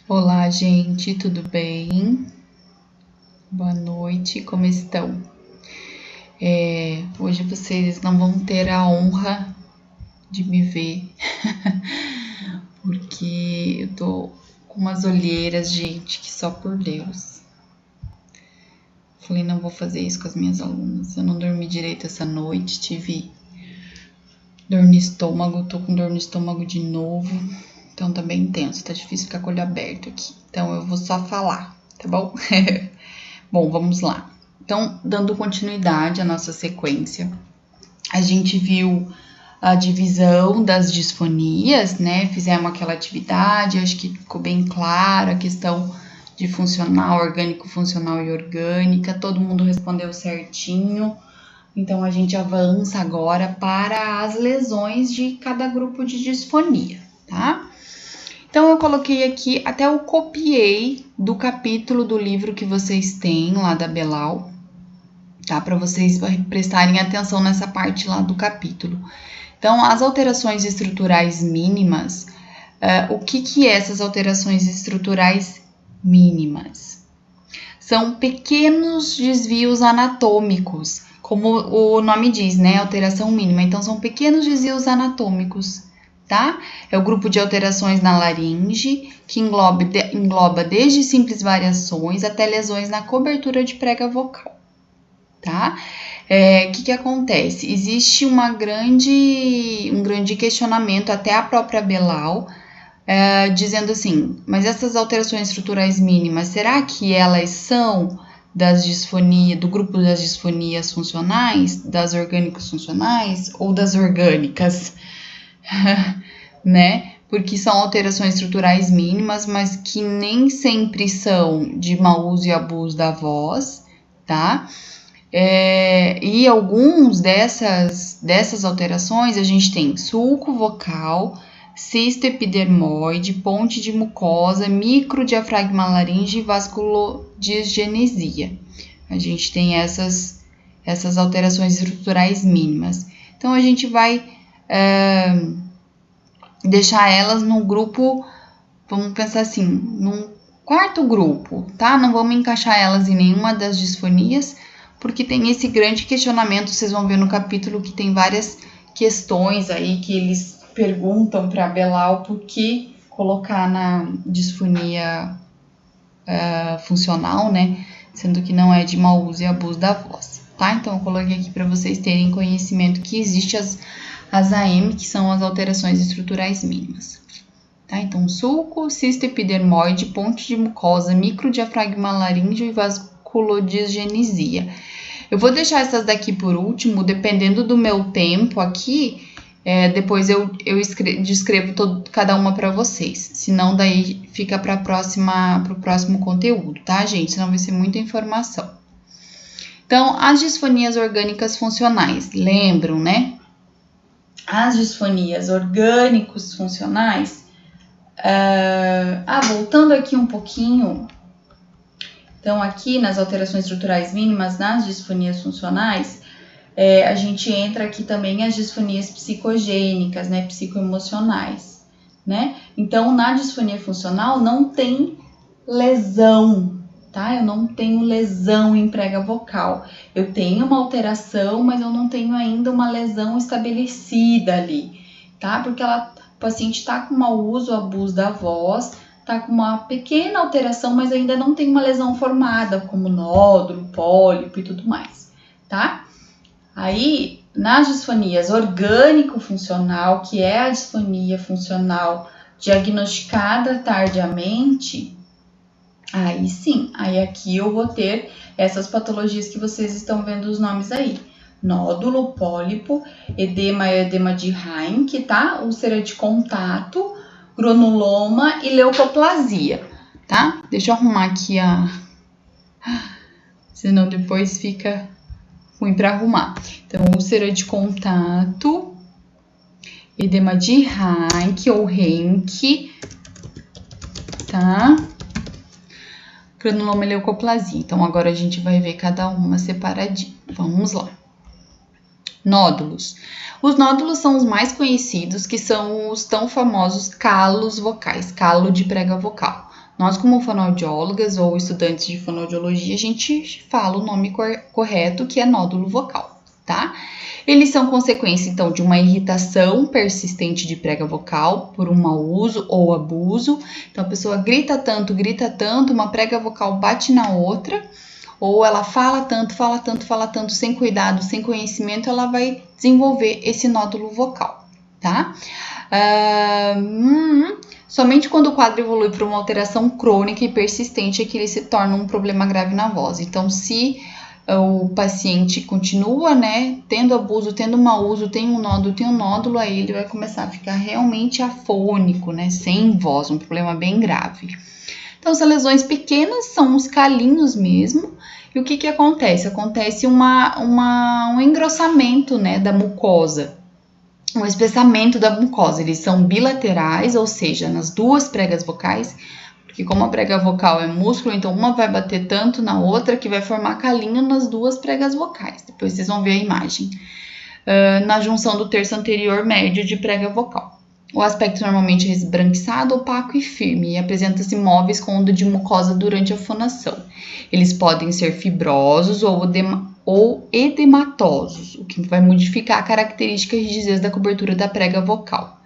Olá, gente, tudo bem? Boa noite, como estão? Hoje vocês não vão ter a honra de me ver, porque eu tô com umas olheiras, gente, que só por Deus. Falei, não vou fazer isso com as minhas alunas. Eu não dormi direito essa noite, tive dor no estômago, tô com dor no estômago de novo. Então tá bem intenso, tá difícil ficar com o olho aberto aqui. Então eu vou só falar, tá bom? Bom, vamos lá. Então, dando continuidade à nossa sequência, a gente viu a divisão das disfonias, né? Fizemos aquela atividade, acho que ficou bem clara a questão de funcional, orgânico, funcional e orgânica. Todo mundo respondeu certinho. Então, a gente avança agora para as lesões de cada grupo de disfonia, tá? Então, eu coloquei aqui, até eu copiei do capítulo do livro que vocês têm lá da Belal, tá? Para vocês prestarem atenção nessa parte lá do capítulo. Então, as alterações estruturais mínimas, o que é essas alterações estruturais mínimas? São pequenos desvios anatômicos, como o nome diz, né? Alteração mínima. Então, são pequenos desvios anatômicos, tá? É o grupo de alterações na laringe, que engloba desde simples variações até lesões na cobertura de prega vocal, tá? Que acontece? Existe um grande questionamento, até a própria Belal, dizendo assim, mas essas alterações estruturais mínimas, será que elas são do grupo das disfonias funcionais, das orgânicos funcionais ou das orgânicas? Né? Porque são alterações estruturais mínimas, mas que nem sempre são de mau uso e abuso da voz, tá? E alguns dessas alterações a gente tem sulco vocal, cisto epidermoide, ponte de mucosa, microdiafragma laringe e vasculodisgenesia. A gente tem essas alterações estruturais mínimas. Então, a gente vai deixar elas no grupo, vamos pensar assim, num quarto grupo, tá? Não vamos encaixar elas em nenhuma das disfonias, porque tem esse grande questionamento, vocês vão ver no capítulo que tem várias questões aí que eles perguntam para Belal por que colocar na disfonia funcional, né? Sendo que não é de mau uso e abuso da voz, tá? Então eu coloquei aqui para vocês terem conhecimento que existe as AM, que são as alterações estruturais mínimas. Tá? Então, sulco, cisto epidermoide, ponte de mucosa, microdiafragma laríngeo e vasculodisgenesia. Eu vou deixar essas daqui por último, dependendo do meu tempo aqui, depois eu descrevo cada uma para vocês. Senão, daí fica para o próximo conteúdo, tá, gente? Senão vai ser muita informação. Então, as disfonias orgânicas funcionais, lembram, né? As disfonias orgânicos funcionais, voltando aqui um pouquinho, então aqui nas alterações estruturais mínimas, nas disfonias funcionais, a gente entra aqui também as disfonias psicogênicas, né, psicoemocionais, né? Então, na disfonia funcional não tem lesão, tá? Eu não tenho lesão em prega vocal. Eu tenho uma alteração, mas eu não tenho ainda uma lesão estabelecida ali, tá? Porque o paciente tá com mau uso ou abuso da voz, tá com uma pequena alteração, mas ainda não tem uma lesão formada, como nódulo, pólipo e tudo mais, tá? Aí, nas disfonias orgânico-funcional, que é a disfonia funcional diagnosticada tardiamente, aí sim, aí aqui eu vou ter essas patologias que vocês estão vendo os nomes aí. Nódulo, pólipo, edema e edema de Heinck, tá? Úlcera de contato, granuloma e leucoplasia, tá? Deixa eu arrumar aqui senão depois fica ruim para arrumar. Então, úlcera de contato, edema de Heinck ou Henck, tá? Granuloma e leucoplasia. Então, agora a gente vai ver cada uma separadinha. Vamos lá. Nódulos. Os nódulos são os mais conhecidos, que são os tão famosos calos vocais, calo de prega vocal. Nós, como fonoaudiólogas ou estudantes de fonoaudiologia, a gente fala o nome correto, que é nódulo vocal, tá? Eles são consequência, então, de uma irritação persistente de prega vocal por um mau uso ou abuso. Então, a pessoa grita tanto, uma prega vocal bate na outra, ou ela fala tanto, sem cuidado, sem conhecimento, ela vai desenvolver esse nódulo vocal, tá? Somente quando o quadro evolui para uma alteração crônica e persistente é que ele se torna um problema grave na voz. Então, se o paciente continua, né, tendo abuso, tendo mau uso, tem um nódulo, aí ele vai começar a ficar realmente afônico, né, sem voz, um problema bem grave. Então, as lesões pequenas são os calinhos mesmo. E o que acontece? Acontece um engrossamento, né, da mucosa, um espessamento da mucosa. Eles são bilaterais, ou seja, nas duas pregas vocais, porque como a prega vocal é músculo, então uma vai bater tanto na outra que vai formar calinho nas duas pregas vocais. Depois vocês vão ver a imagem. Na junção do terço anterior médio de prega vocal. O aspecto normalmente é esbranquiçado, opaco e firme, e apresenta-se móveis com onda de mucosa durante a fonação. Eles podem ser fibrosos ou edematosos, o que vai modificar a característica e rigidez da cobertura da prega vocal.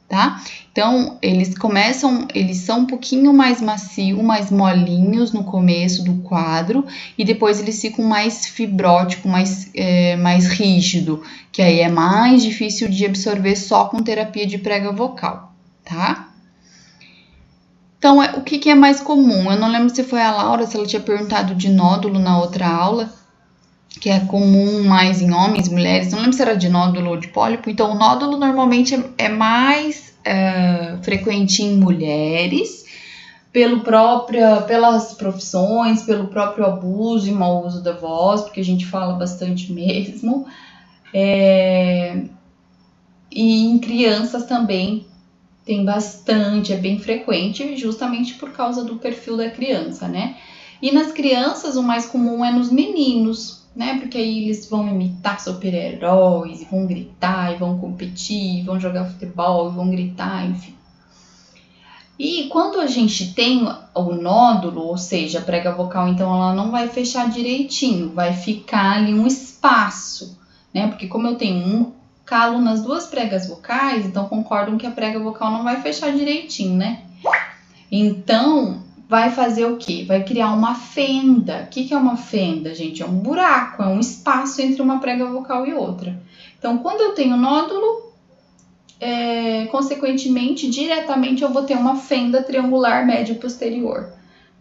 Tá? Então, eles são um pouquinho mais macios, mais molinhos no começo do quadro, e depois eles ficam mais fibrótico, mais rígido, que aí é mais difícil de absorver só com terapia de prega vocal, tá? Então, o que é mais comum? Eu não lembro se foi a Laura, se ela tinha perguntado de nódulo na outra aula, que é comum mais em homens, mulheres, não lembro se era de nódulo ou de pólipo. Então, o nódulo normalmente é mais frequente em mulheres, pelas profissões, pelo próprio abuso e mau uso da voz, porque a gente fala bastante mesmo. E em crianças também tem bastante, é bem frequente, justamente por causa do perfil da criança, né? E nas crianças, o mais comum é nos meninos, né? Porque aí eles vão imitar super-heróis, e vão gritar, e vão competir, e vão jogar futebol, e vão gritar, enfim. E quando a gente tem o nódulo, ou seja, a prega vocal, então ela não vai fechar direitinho, vai ficar ali um espaço, né? Porque como eu tenho um calo nas duas pregas vocais, então concordam que a prega vocal não vai fechar direitinho, né? Então, vai fazer o quê? Vai criar uma fenda. O que é uma fenda, gente? É um buraco, é um espaço entre uma prega vocal e outra. Então, quando eu tenho nódulo, consequentemente, diretamente, eu vou ter uma fenda triangular médio posterior,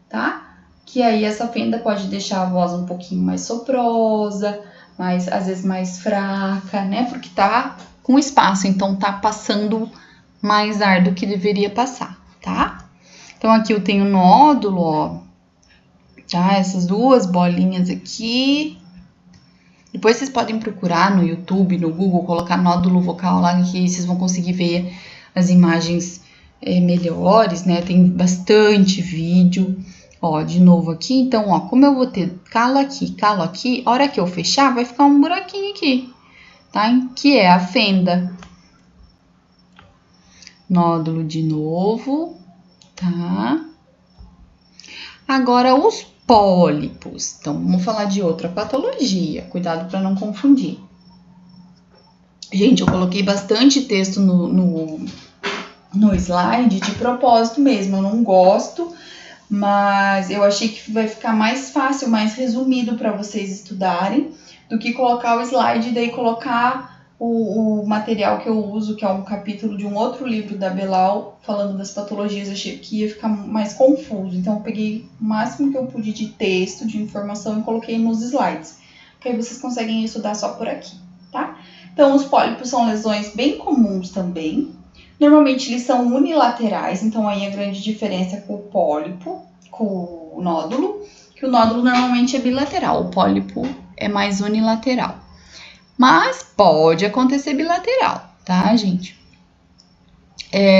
tá? Que aí essa fenda pode deixar a voz um pouquinho mais soprosa, às vezes mais fraca, né? Porque tá com espaço, então tá passando mais ar do que deveria passar, tá? Então, aqui eu tenho nódulo, ó, tá? Essas duas bolinhas aqui. Depois vocês podem procurar no YouTube, no Google, colocar nódulo vocal lá, que vocês vão conseguir ver as imagens melhores, né? Tem bastante vídeo. Ó, de novo aqui, então, ó, como eu vou ter calo aqui, a hora que eu fechar, vai ficar um buraquinho aqui, tá? Que é a fenda. Nódulo de novo, tá? Agora, os pólipos. Então, vamos falar de outra patologia. Cuidado para não confundir. Gente, eu coloquei bastante texto no slide de propósito mesmo. Eu não gosto, mas eu achei que vai ficar mais fácil, mais resumido para vocês estudarem, do que colocar o slide e daí colocar o material que eu uso, que é um capítulo de um outro livro da Belal, falando das patologias. Eu achei que ia ficar mais confuso. Então, eu peguei o máximo que eu pude de texto, de informação, e coloquei nos slides. Que aí vocês conseguem estudar só por aqui, tá? Então, os pólipos são lesões bem comuns também. Normalmente, eles são unilaterais. Então, aí a grande diferença é com o pólipo, com o nódulo. Que o nódulo normalmente é bilateral. O pólipo é mais unilateral. Mas pode acontecer bilateral, tá, gente?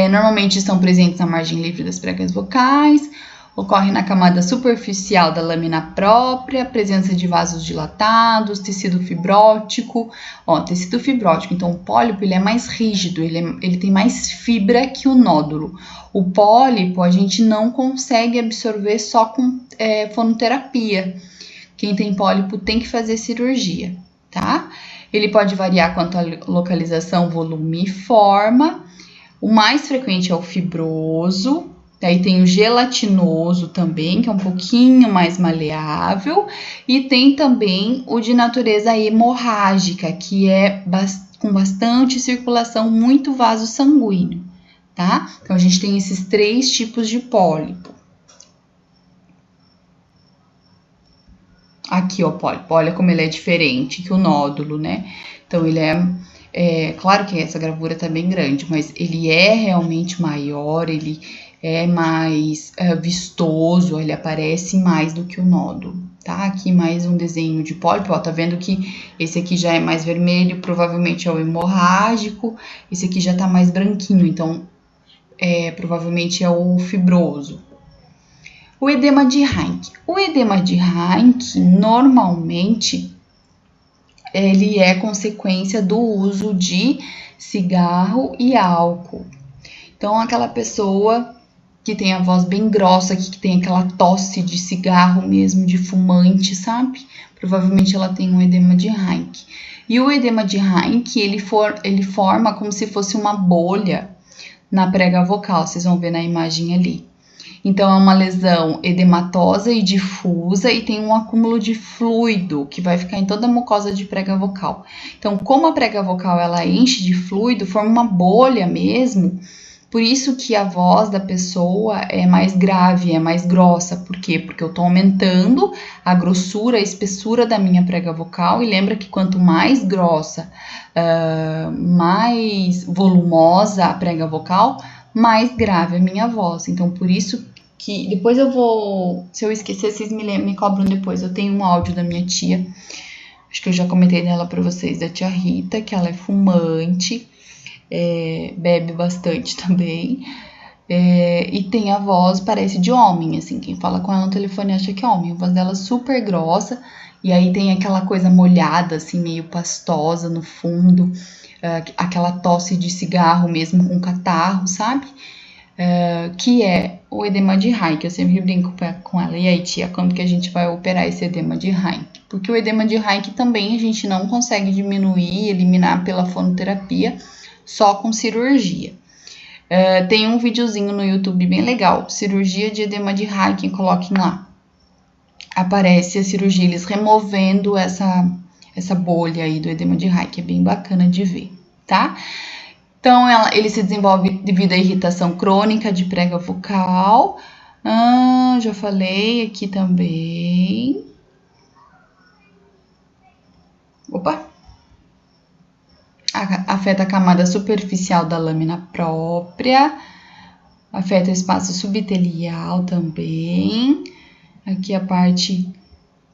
Normalmente estão presentes na margem livre das pregas vocais Ocorre na camada superficial da lâmina própria, presença de vasos dilatados, tecido fibrótico. Ó, tecido fibrótico, então o pólipo ele é mais rígido, ele tem mais fibra que o nódulo. O pólipo a gente não consegue absorver só com fonoterapia. Quem tem pólipo tem que fazer cirurgia, tá? Ele pode variar quanto à localização, volume e forma. O mais frequente é o fibroso. Daí tem o gelatinoso também, que é um pouquinho mais maleável. E tem também o de natureza hemorrágica, que é com bastante circulação, muito vaso sanguíneo, tá? Então, a gente tem esses 3 tipos de pólipo. Aqui, ó, pólipo. Olha como ele é diferente que o nódulo, né? Então, ele claro que essa gravura tá bem grande, mas ele é realmente maior, ele é mais vistoso, ele aparece mais do que o nódulo, tá? Aqui mais um desenho de pólipo, ó, tá vendo que esse aqui já é mais vermelho, provavelmente é o hemorrágico, esse aqui já tá mais branquinho, então provavelmente é o fibroso. O edema de Reinke. O edema de Reinke, normalmente, ele é consequência do uso de cigarro e álcool. Então, aquela pessoa que tem a voz bem grossa, que tem aquela tosse de cigarro mesmo, de fumante, sabe? Provavelmente ela tem um edema de Reinke. E o edema de Reinke, ele forma como se fosse uma bolha na prega vocal, vocês vão ver na imagem ali. Então, é uma lesão edematosa e difusa e tem um acúmulo de fluido que vai ficar em toda a mucosa de prega vocal. Então, como a prega vocal ela enche de fluido, forma uma bolha mesmo. Por isso que a voz da pessoa é mais grave, é mais grossa. Por quê? Porque eu estou aumentando a grossura, a espessura da minha prega vocal. E lembra que quanto mais grossa, mais volumosa a prega vocal, mais grave a minha voz. Então, por isso que depois eu vou... Se eu esquecer, vocês me cobram depois. Eu tenho um áudio da minha tia. Acho que eu já comentei dela para vocês, da tia Rita, que ela é fumante. Bebe bastante também, e tem a voz, parece de homem, assim, quem fala com ela no telefone acha que é homem, a voz dela é super grossa, e aí tem aquela coisa molhada, assim, meio pastosa no fundo, aquela tosse de cigarro mesmo com catarro, sabe? Que é o edema de Reinke. Eu sempre brinco com ela, e aí tia, quando que a gente vai operar esse edema de Reinke? Porque o edema de Reinke também a gente não consegue diminuir, eliminar pela fonoterapia, só com cirurgia. Tem um videozinho no YouTube bem legal, cirurgia de edema de Reinke, coloquem lá. Aparece a cirurgia, eles removendo essa bolha aí do edema de Reinke, é bem bacana de ver, tá? Então, ele se desenvolve devido à irritação crônica de prega vocal. Já falei aqui também. Opa! Afeta a camada superficial da lâmina própria, afeta o espaço subtelial também. Aqui a parte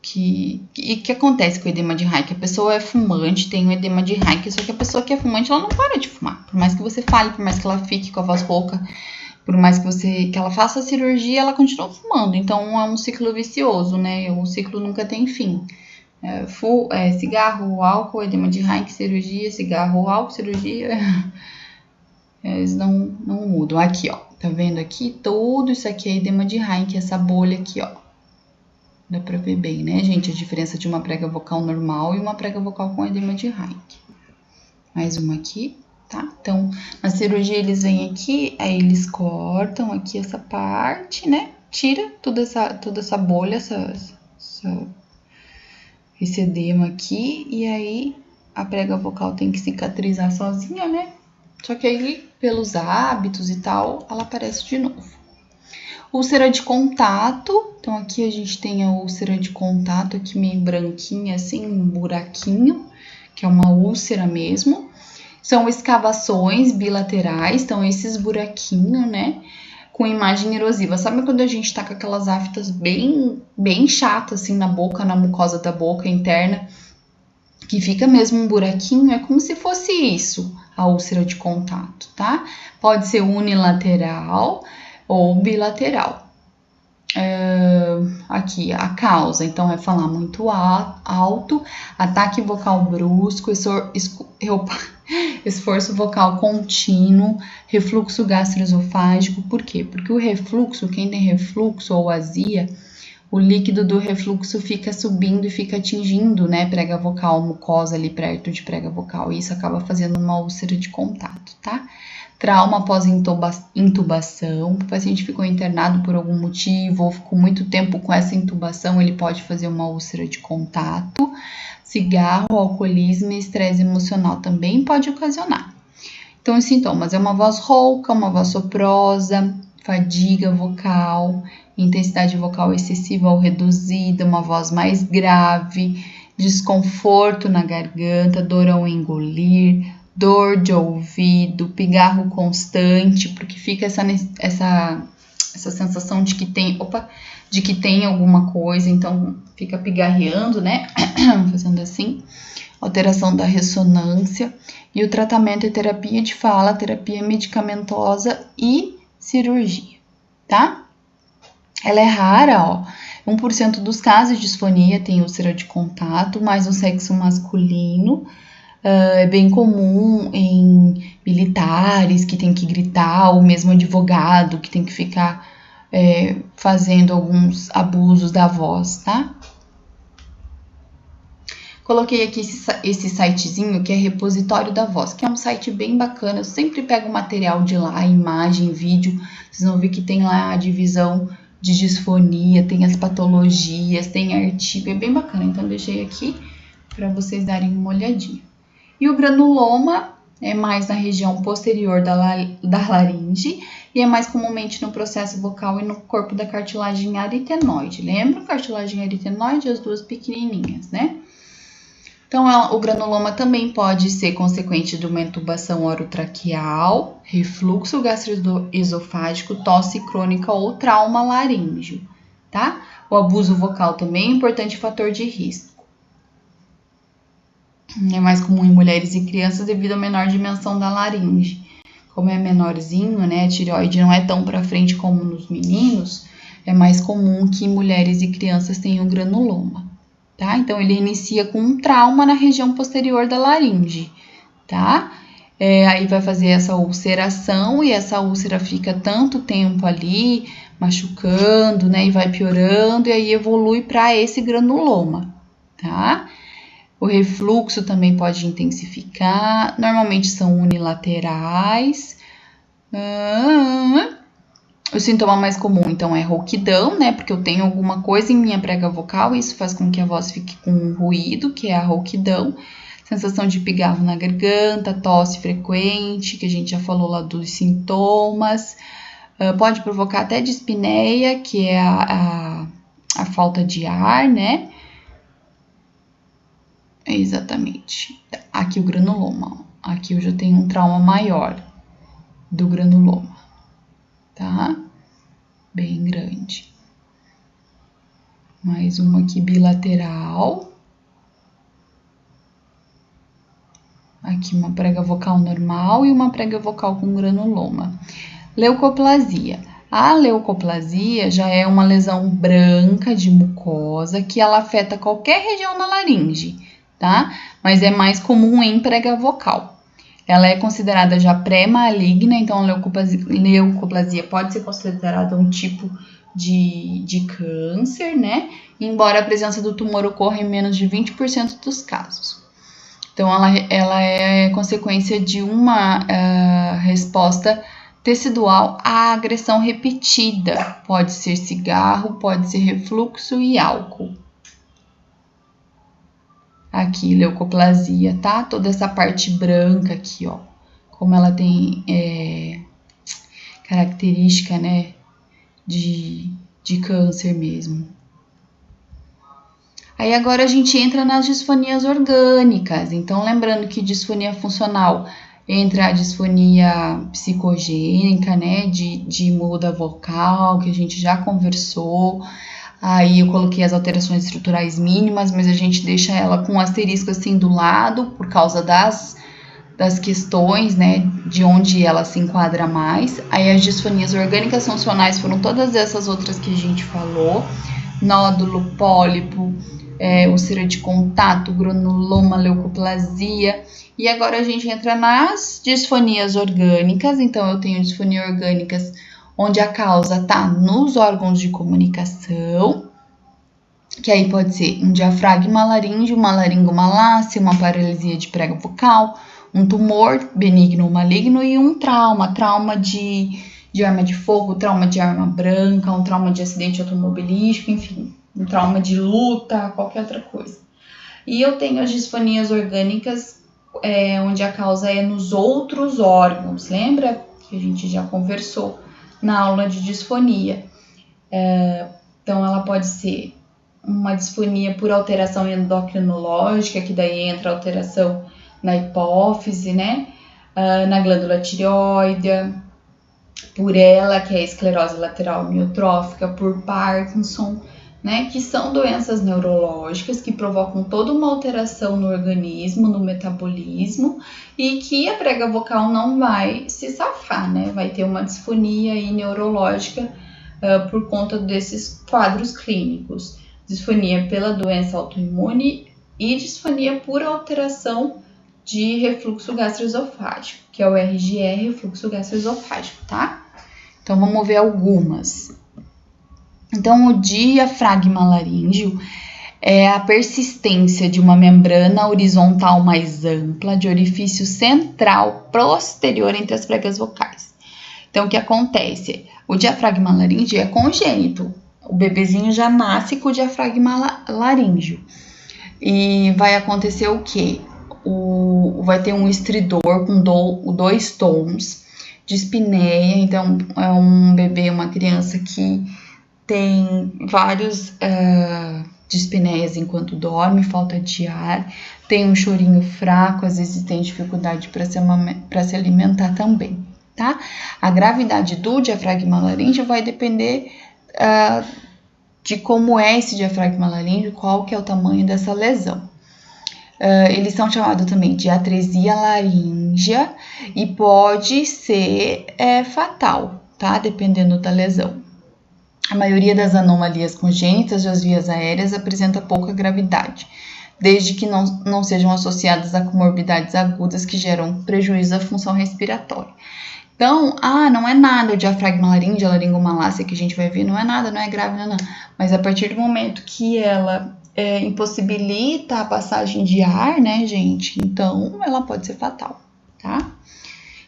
que acontece com o edema de Reinke. A pessoa é fumante, tem um edema de Reinke, só que a pessoa que é fumante, ela não para de fumar. Por mais que você fale, por mais que ela fique com a voz rouca, por mais que ela faça a cirurgia, ela continua fumando. Então, é um ciclo vicioso, né? O ciclo nunca tem fim. Cigarro, álcool, edema de Reinke, cirurgia, cigarro, álcool, cirurgia. Eles não mudam. Aqui, ó. Tá vendo aqui? Tudo isso aqui é edema de Reinke, essa bolha aqui, ó. Dá pra ver bem, né, gente? A diferença de uma prega vocal normal e uma prega vocal com edema de Reinke. Mais uma aqui, tá? Então, na cirurgia eles vêm aqui, aí eles cortam aqui essa parte, né? Tira toda essa bolha, esse edema aqui, e aí a prega vocal tem que cicatrizar sozinha, né? Só que aí, pelos hábitos e tal, ela aparece de novo. Úlcera de contato, então aqui a gente tem a úlcera de contato, aqui meio branquinha, assim, um buraquinho, que é uma úlcera mesmo. São escavações bilaterais, então esses buraquinhos, né? Com imagem erosiva. Sabe quando a gente tá com aquelas aftas bem chatas, assim, na boca, na mucosa da boca interna, que fica mesmo um buraquinho? É como se fosse isso, a úlcera de contato, tá? Pode ser unilateral ou bilateral. aqui a causa, então é falar muito alto, ataque vocal brusco, esforço vocal contínuo, refluxo gastroesofágico. Por quê? Porque o refluxo, quem tem refluxo ou azia, o líquido do refluxo fica subindo e fica atingindo, né, prega vocal, mucosa ali perto de prega vocal, e isso acaba fazendo uma úlcera de contato, tá? Trauma após intubação, o paciente ficou internado por algum motivo ou ficou muito tempo com essa intubação, ele pode fazer uma úlcera de contato. Cigarro, alcoolismo e estresse emocional também pode ocasionar. Então, os sintomas é uma voz rouca, uma voz soprosa, fadiga vocal, intensidade vocal excessiva ou reduzida, uma voz mais grave, desconforto na garganta, dor ao engolir, dor de ouvido, pigarro constante, porque fica essa sensação de que tem alguma coisa, então fica pigarreando, né? Fazendo assim, alteração da ressonância. E o tratamento é terapia de fala, terapia medicamentosa e cirurgia, tá? Ela é rara, ó. 1% dos casos de disfonia tem úlcera de contato, mas no sexo masculino. É bem comum em militares que tem que gritar, ou mesmo advogado que tem que ficar fazendo alguns abusos da voz, tá? Coloquei aqui esse sitezinho que é Repositório da Voz, que é um site bem bacana. Eu sempre pego material de lá, imagem, vídeo. Vocês vão ver que tem lá a divisão de disfonia, tem as patologias, tem artigo, é bem bacana. Então, deixei aqui para vocês darem uma olhadinha. E o granuloma é mais na região posterior da laringe e é mais comumente no processo vocal e no corpo da cartilagem aritenoide. Lembra? Cartilagem aritenoide, as duas pequenininhas, né? Então, o granuloma também pode ser consequente de uma intubação orotraqueal, refluxo gastroesofágico, tosse crônica ou trauma laríngeo, tá? O abuso vocal também é um importante fator de risco. É mais comum em mulheres e crianças devido à menor dimensão da laringe. Como é menorzinho, né, a tireoide não é tão para frente como nos meninos, é mais comum que mulheres e crianças tenham granuloma. Tá? Então, ele inicia com um trauma na região posterior da laringe, tá? Aí vai fazer essa ulceração e essa úlcera fica tanto tempo ali, machucando, né? E vai piorando e aí evolui para esse granuloma, tá? O refluxo também pode intensificar, normalmente são unilaterais. O sintoma mais comum, então, é rouquidão, né? Porque eu tenho alguma coisa em minha prega vocal e isso faz com que a voz fique com um ruído, que é a rouquidão. Sensação de pigarro na garganta, tosse frequente, que a gente já falou lá dos sintomas. Pode provocar até dispneia, que é a falta de ar, né? Exatamente. Aqui o granuloma. Aqui eu já tenho um trauma maior do granuloma. Tá? Bem grande. Mais uma aqui bilateral. Aqui uma prega vocal normal e uma prega vocal com granuloma. Leucoplasia. A leucoplasia já é uma lesão branca de mucosa que ela afeta qualquer região da laringe, tá? Mas é mais comum em prega vocal. Ela é considerada já pré-maligna, então a leucoplasia pode ser considerada um tipo de câncer, né? Embora a presença do tumor ocorra em menos de 20% dos casos. Então, ela é consequência de uma resposta tecidual à agressão repetida. Pode ser cigarro, pode ser refluxo e álcool. Aqui, leucoplasia, tá? Toda essa parte branca aqui, ó. Como ela tem característica, né? De câncer mesmo. Aí agora a gente entra nas disfonias orgânicas. Então, lembrando que disfonia funcional entra a disfonia psicogênica, né? De muda vocal, que a gente já conversou. Aí eu coloquei as alterações estruturais mínimas, mas a gente deixa ela com um asterisco assim do lado, por causa das questões, né, de onde ela se enquadra mais. Aí as disfonias orgânicas funcionais foram todas essas outras que a gente falou. nódulo, pólipo, úlcera de contato, granuloma, leucoplasia. E agora a gente entra nas disfonias orgânicas. Então, eu tenho disfonias orgânicas onde a causa está nos órgãos de comunicação, que aí pode ser um diafragma laríngeo, uma laringomalácia, uma paralisia de prega vocal, um tumor benigno ou maligno e um trauma de arma de fogo, trauma de arma branca, um trauma de acidente automobilístico, enfim, um trauma de luta, qualquer outra coisa. E eu tenho as disfonias orgânicas, onde a causa é nos outros órgãos, lembra que a gente já conversou na aula de disfonia? Então, ela pode ser uma disfonia por alteração endocrinológica, que daí entra alteração na hipófise, né? Na glândula tireoide, por ela, que é a esclerose lateral amiotrófica, por Parkinson, né? Que são doenças neurológicas que provocam toda uma alteração no organismo, no metabolismo, e que a prega vocal não vai se safar, né? Vai ter uma disfonia aí neurológica por conta desses quadros clínicos. Disfonia pela doença autoimune e disfonia por alteração de refluxo gastroesofágico, que é o RGE, refluxo gastroesofágico, tá? Então, vamos ver algumas. Então, o diafragma laríngeo é a persistência de uma membrana horizontal mais ampla de orifício central posterior entre as pregas vocais. Então, o que acontece? O diafragma laríngeo é congênito. O bebezinho já nasce com o diafragma laríngeo. E vai acontecer o quê? Vai ter um estridor com 2 tons de espineia. Então, é um bebê, uma criança que tem vários dispneias enquanto dorme, falta de ar, tem um chorinho fraco, às vezes tem dificuldade para se alimentar também, tá? A gravidade do diafragma laríngeo vai depender de como é esse diafragma laríngeo, qual que é o tamanho dessa lesão. Eles são chamados também de atresia laríngea e pode ser fatal, tá? Dependendo da lesão. A maioria das anomalias congênitas das vias aéreas apresenta pouca gravidade, desde que não sejam associadas a comorbidades agudas que geram prejuízo à função respiratória. Então, não é nada o diafragma laríngeo, a laringomalácia que a gente vai ver, não é nada, não é grave, não. Mas a partir do momento que ela impossibilita a passagem de ar, né, gente? Então, ela pode ser fatal, tá?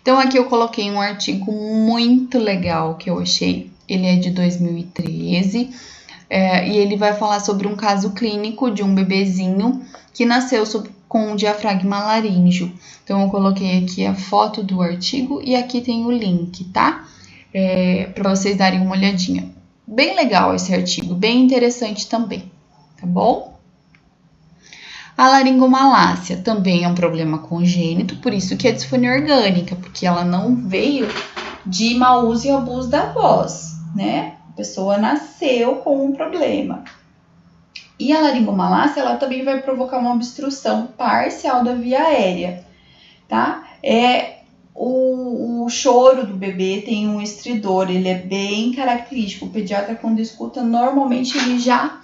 Então, aqui eu coloquei um artigo muito legal que eu achei. Ele é de 2013 e ele vai falar sobre um caso clínico de um bebezinho que nasceu com o diafragma laríngeo. Então, eu coloquei aqui a foto do artigo e aqui tem o link, tá? Para vocês darem uma olhadinha. Bem legal esse artigo, bem interessante também, tá bom? A laringomalácia também é um problema congênito, por isso que é disfonia orgânica, porque ela não veio de mau uso e abuso da voz, né? A pessoa nasceu com um problema. E a laringomalácia, ela também vai provocar uma obstrução parcial da via aérea, tá? O choro do bebê tem um estridor, ele é bem característico. O pediatra, quando escuta, normalmente ele já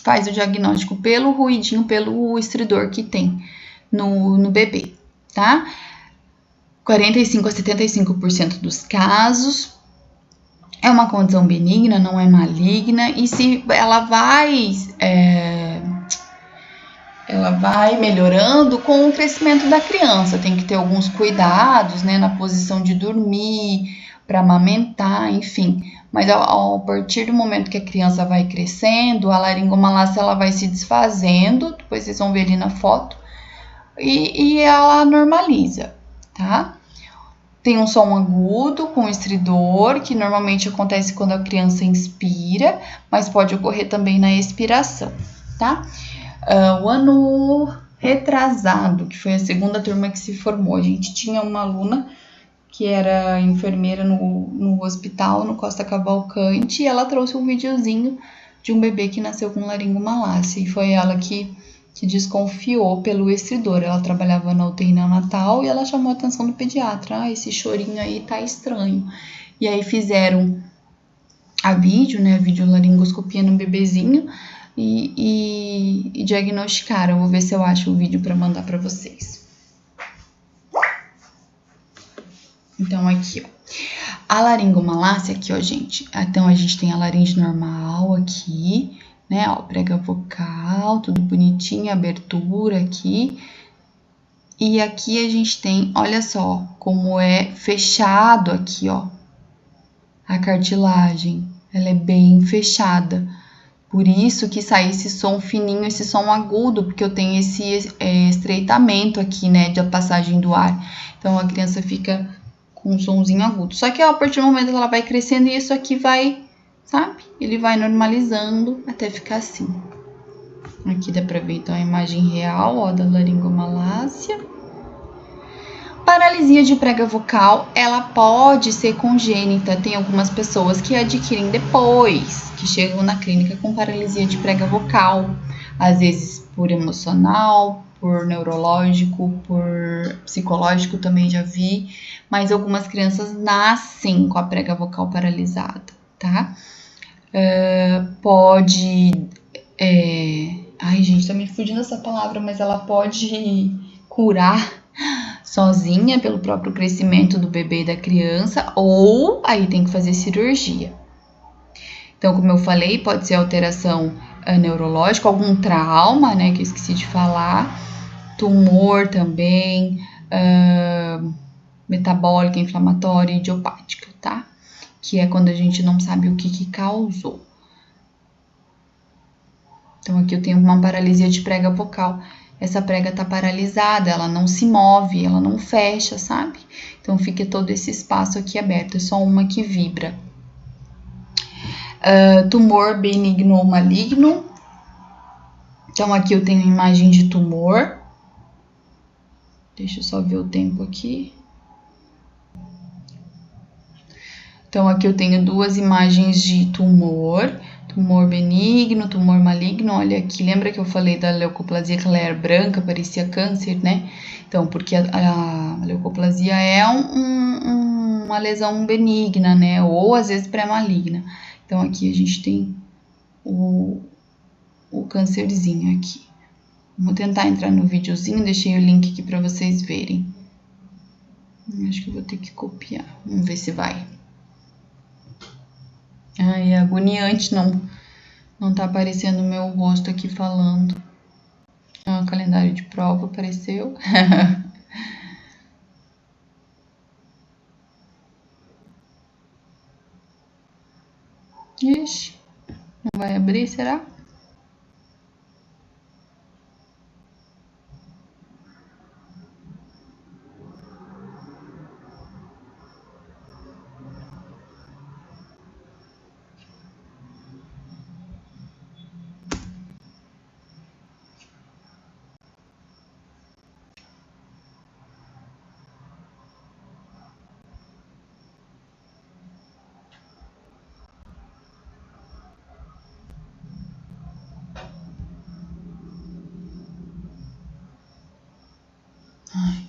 faz o diagnóstico pelo ruidinho, pelo estridor que tem no bebê, tá? 45 a 75% dos casos é uma condição benigna, não é maligna, e se ela vai melhorando com o crescimento da criança. Tem que ter alguns cuidados, né, na posição de dormir, para amamentar, enfim. Mas a partir do momento que a criança vai crescendo, a laringomalácia ela vai se desfazendo, depois vocês vão ver ali na foto, e ela normaliza, tá? Tem um som agudo com estridor, que normalmente acontece quando a criança inspira, mas pode ocorrer também na expiração, tá? O ano retrasado, que foi a segunda turma que se formou, a gente tinha uma aluna que era enfermeira no hospital, no Costa Cavalcante, e ela trouxe um videozinho de um bebê que nasceu com laringomalácia, e foi ela que desconfiou pelo estridor. Ela trabalhava na UTI neonatal e ela chamou a atenção do pediatra. Esse chorinho aí tá estranho. E aí fizeram a vídeo, né? A videolaringoscopia no bebezinho e diagnosticaram. Eu vou ver se eu acho o vídeo para mandar para vocês. Então, aqui, ó. A laringomalácia aqui, ó, gente. Então, a gente tem a laringe normal aqui, né? Ó, prega vocal, tudo bonitinho, abertura aqui. E aqui a gente tem, olha só, como é fechado aqui, ó. A cartilagem, ela é bem fechada. Por isso que sai esse som fininho, esse som agudo, porque eu tenho esse estreitamento aqui, né, da passagem do ar. Então, a criança fica com um sonzinho agudo. Só que, ó, a partir do momento que ela vai crescendo, isso aqui vai, sabe? Ele vai normalizando até ficar assim. Aqui dá pra ver, então, a imagem real, ó, da laringomalácia. Paralisia de prega vocal, ela pode ser congênita. Tem algumas pessoas que adquirem depois, que chegam na clínica com paralisia de prega vocal. Às vezes por emocional, por neurológico, por psicológico também já vi. Mas algumas crianças nascem com a prega vocal paralisada, tá? Pode... Ai, gente, tá me fugindo essa palavra, mas ela pode curar sozinha pelo próprio crescimento do bebê e da criança, ou aí tem que fazer cirurgia. Então, como eu falei, pode ser alteração neurológica, algum trauma, né, que eu esqueci de falar, tumor também, metabólica, inflamatória e idiopática, tá? Que é quando a gente não sabe o que causou. Então, aqui eu tenho uma paralisia de prega vocal. Essa prega tá paralisada, ela não se move, ela não fecha, sabe? Então, fica todo esse espaço aqui aberto, é só uma que vibra. Tumor benigno ou maligno. Então, aqui eu tenho imagem de tumor. Deixa eu só ver o tempo aqui. Então, aqui eu tenho duas imagens de tumor. Tumor benigno, tumor maligno, olha aqui, lembra que eu falei da leucoplasia que ela era branca, parecia câncer, né? Então, porque a leucoplasia é uma lesão benigna, né? Ou às vezes pré-maligna. Então, aqui a gente tem o câncerzinho aqui. Vou tentar entrar no videozinho, deixei o link aqui para vocês verem. Acho que eu vou ter que copiar, vamos ver se vai. Ai, é agoniante não tá aparecendo o meu rosto aqui falando. O calendário de prova apareceu. Ixi, não vai abrir, será? Ai.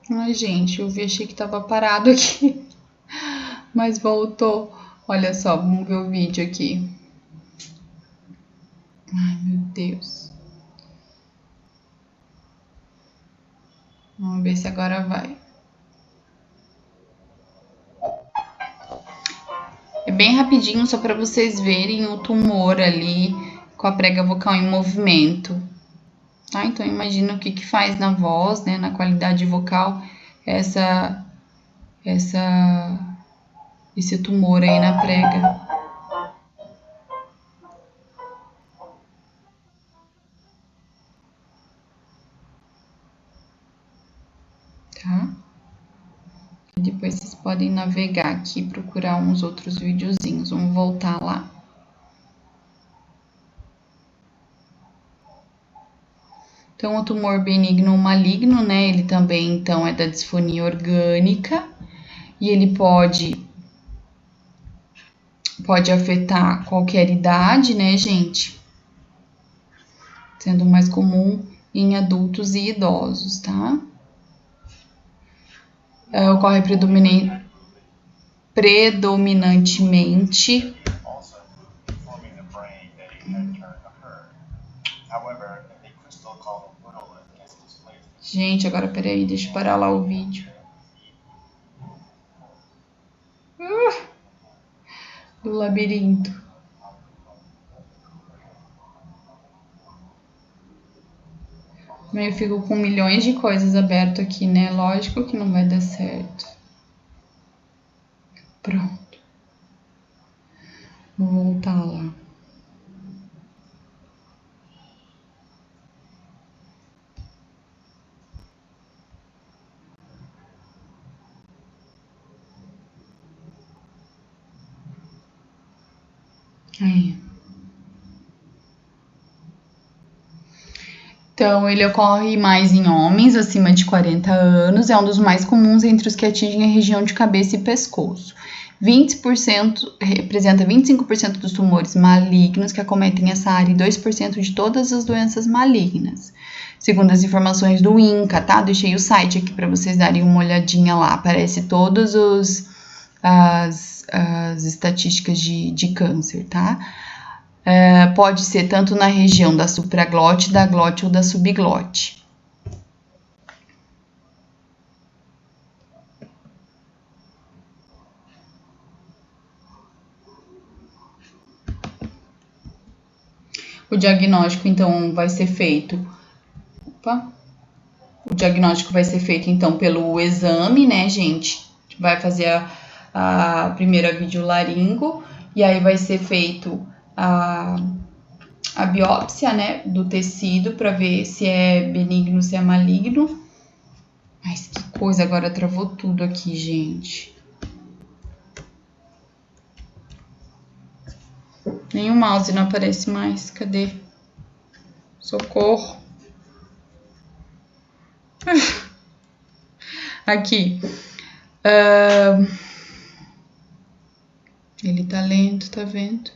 Ai, gente, eu achei que tava parado aqui, mas voltou. Olha só, vamos ver o vídeo aqui. Ai, meu Deus. Vamos ver se agora vai. É bem rapidinho, só para vocês verem o tumor ali com a prega vocal em movimento. Tá? Então, imagina o que faz na voz, né, na qualidade vocal, esse tumor aí na prega. Tá? E depois vocês podem navegar aqui e procurar uns outros videozinhos. Vamos voltar lá. Então, o tumor benigno ou maligno, né, ele também, então, é da disfonia orgânica e ele pode afetar qualquer idade, né, gente? Sendo mais comum em adultos e idosos, tá? Ocorre predominantemente Gente, agora peraí, deixa eu parar lá o vídeo. Do labirinto. Eu fico com milhões de coisas abertas aqui, né? Lógico que não vai dar certo. Pronto. Vou voltar lá. Aí. Então, ele ocorre mais em homens acima de 40 anos, é um dos mais comuns entre os que atingem a região de cabeça e pescoço. 20% representa 25% dos tumores malignos que acometem essa área e 2% de todas as doenças malignas. Segundo as informações do INCA, tá? Deixei o site aqui para vocês darem uma olhadinha lá. Aparece todas as estatísticas de câncer, tá? Pode ser tanto na região da supraglote, da glote ou da subglote. O diagnóstico, então, vai ser feito... O diagnóstico vai ser feito, então, pelo exame, né, gente? Vai fazer a primeira videolaringo e aí vai ser feito a biópsia, né, do tecido para ver se é benigno, se é maligno. Mas que coisa, agora travou tudo aqui, gente. Nem o mouse não aparece mais. Cadê? Socorro. Aqui. Ele tá lento, tá vendo?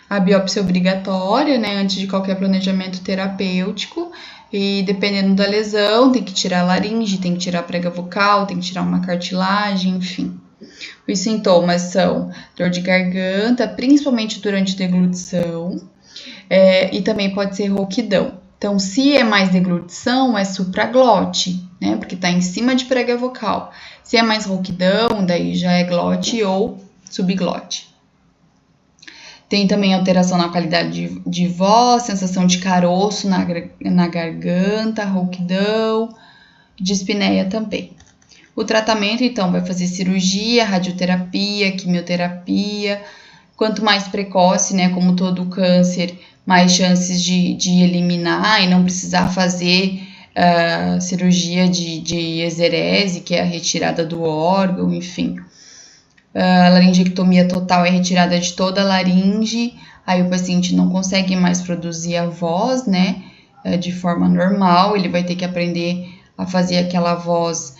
A biópsia é obrigatória, né, antes de qualquer planejamento terapêutico, e dependendo da lesão, tem que tirar a laringe, tem que tirar a prega vocal, tem que tirar uma cartilagem, enfim. Os sintomas são dor de garganta, principalmente durante deglutição, e também pode ser rouquidão. Então, se é mais deglutição, é supraglote, né, porque está em cima de prega vocal. Se é mais rouquidão, daí já é glote ou subglote. Tem também alteração na qualidade de voz, sensação de caroço na garganta, rouquidão, dispneia também. O tratamento, então, vai fazer cirurgia, radioterapia, quimioterapia. Quanto mais precoce, né, como todo câncer, mais chances de eliminar e não precisar fazer cirurgia de exerese, que é a retirada do órgão, enfim. A laringectomia total é retirada de toda a laringe, aí o paciente não consegue mais produzir a voz, né, de forma normal, ele vai ter que aprender a fazer aquela voz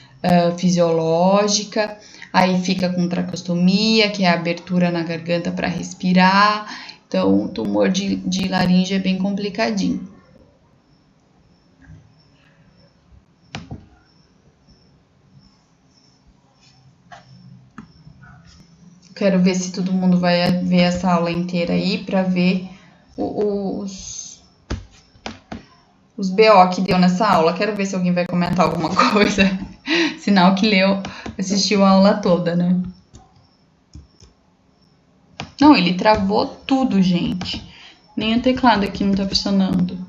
fisiológica. Aí fica com tracostomia, que é a abertura na garganta para respirar. Então, o tumor de laringe é bem complicadinho. Quero ver se todo mundo vai ver essa aula inteira aí para ver os BO que deu nessa aula. Quero ver se alguém vai comentar alguma coisa. Sinal que assistiu a aula toda, né? Não, ele travou tudo, gente. Nem o teclado aqui não tá funcionando.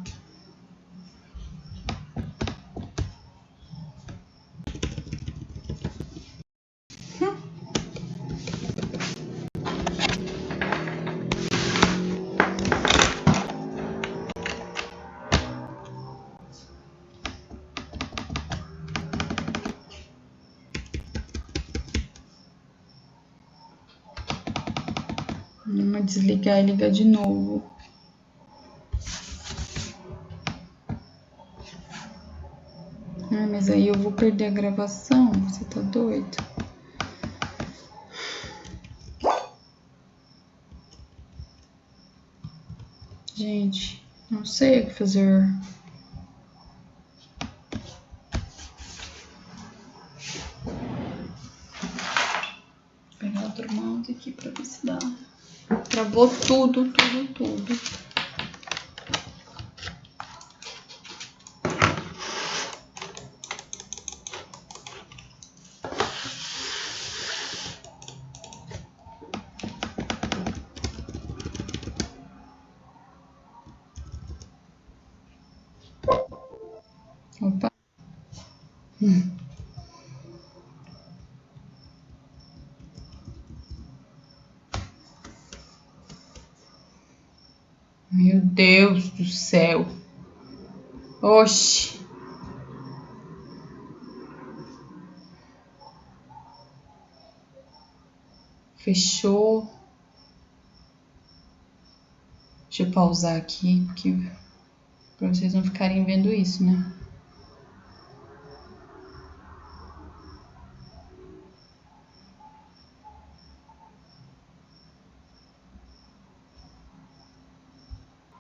Vamos desligar e ligar de novo. Ah, mas aí eu vou perder a gravação. Você tá doido? Gente, não sei o que fazer. Vou pegar outro mouse aqui pra ver se dá. Travou tudo. Opa. Meu Deus do céu. Oxi. Fechou. Deixa eu pausar aqui, porque pra vocês não ficarem vendo isso, né?